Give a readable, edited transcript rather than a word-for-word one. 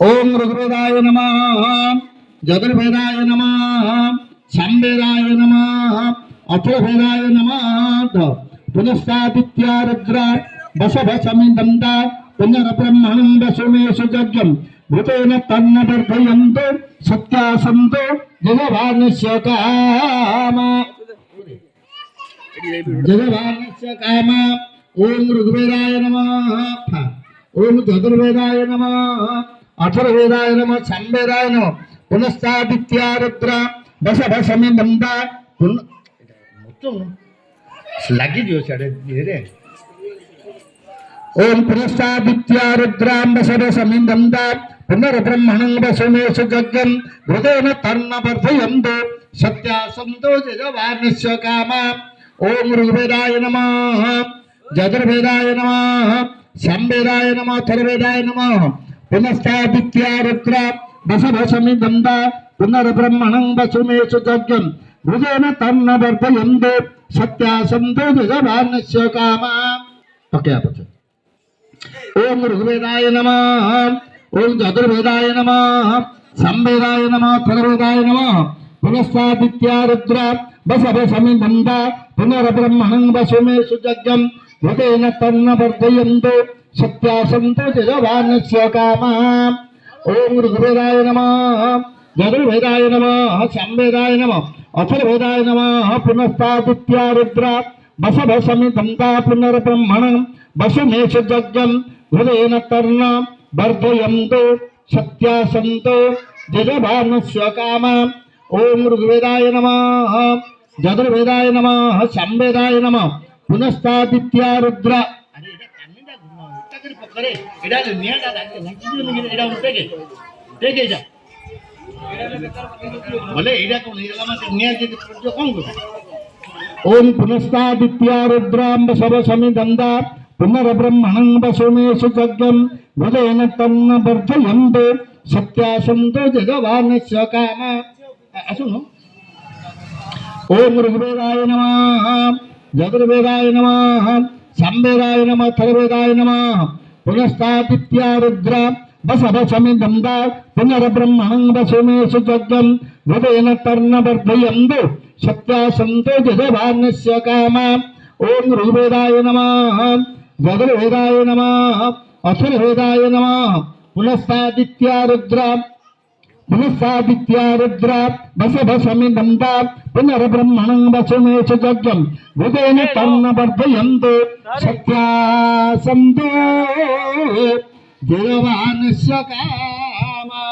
ओम ऋग्वेदाय नमः जगुर्वेदाय नमः सामवेदाय नमः अथर्ववेदाय नमः पुनस्तादित्या रुद्र बसवसमिदन्ता पुनर्ब्रह्मणं वसुमेषु यज्ञं भूतेन तन्नवर्धयन्तु सत्यासन्तो जगवानस्य कामा ओम ऋग्वेदाय नमः ओम चतुर्वेदाय नमः अथर्ववेदाय नमः सामवेदाय नमः पुनस्तादित्या रुद्र बसवसमिदन्ता लगी जो साढ़े धीरे ओम पुनस्तादित्या रुद्रां बसवसमिदन्ता पुनर्ब्रह्मणं वसुमेषु यज्ञं हृदेन तन्नवर्धयन्तु सत्यासन्तो जगवानस्य कामा ओम ऋग्वेदाय नमः जगुर्वेदाय नमः सामवेदाय नमः अथर्ववेदाय नमः पुनस्तादित्या रुद्र बसवसमिदन्ता पुनर्ब्रह्मणं वसुमेषु यज्ञं हृदेन तन्नवर्धयन्तु सत्यासन्तो जगवानस्य कामा ओके आप ओम ऋग्वेदाय नमः ओम चतुर्वेदाय नमः सामवेदाय नमः अथर्ववेदाय नमः पुनस्तादित्या रुद्र बसवसमिदन्ता पुनर्ब्रह्मणं वसुमेषु यज्ञं हृदेन तन्नवर्धयन्तु सत्यासन्तो जगवानस्य कामा ओम ऋग्वेदाय नमः जगुर्वेदाय नमः सामवेदाय नमः अथर्ववेदाय नमः पुनस्तादित्या रुद्र बसवसमिदन्ता पुनर्ब्रह्मणं वसुमेषु यज्ञं हृदेन तन्नवर्धयन्तु सत्यासन्तो जगवानस्य कामा ओम ऋग्वेदाय नमः जगुर्वेदाय नमः सामवेदाय नमः पुनस्तादित्या रुद्र ओम पुनस्तादित्या रुद्रां बसवसमिदन्ता पुनर्ब्रह्मणं वसुमेषु यज्ञं हृदेन तन्नवर्धयन्तु सत्यासन्तो जगवानस्य कामा असुनो ओम ऋग्वेदाय नमः जगुर्वेदाय नमः सामवेदाय नमः अथर्ववेदाय नमः पुनस्तादित्या रुद्र बसवसमिदन्ता पुनर्ब्रह्मणं वसुमेषु यज्ञं हृदेन तन्नवर्धयन्तु सत्यासन्तो जगवानस्य कामा ओम ऋग्वेदाय नमः जगुर्वेदाय नमः अथर्ववेदाय नमः पुनस्तादित्या रुद्र बसवसमिदन्ता पुनर्ब्रह्मणं वसुमेषु यज्ञं हृदेन तन्नवर्धयन्तु सत्यासन्तो जगवानस्य कामा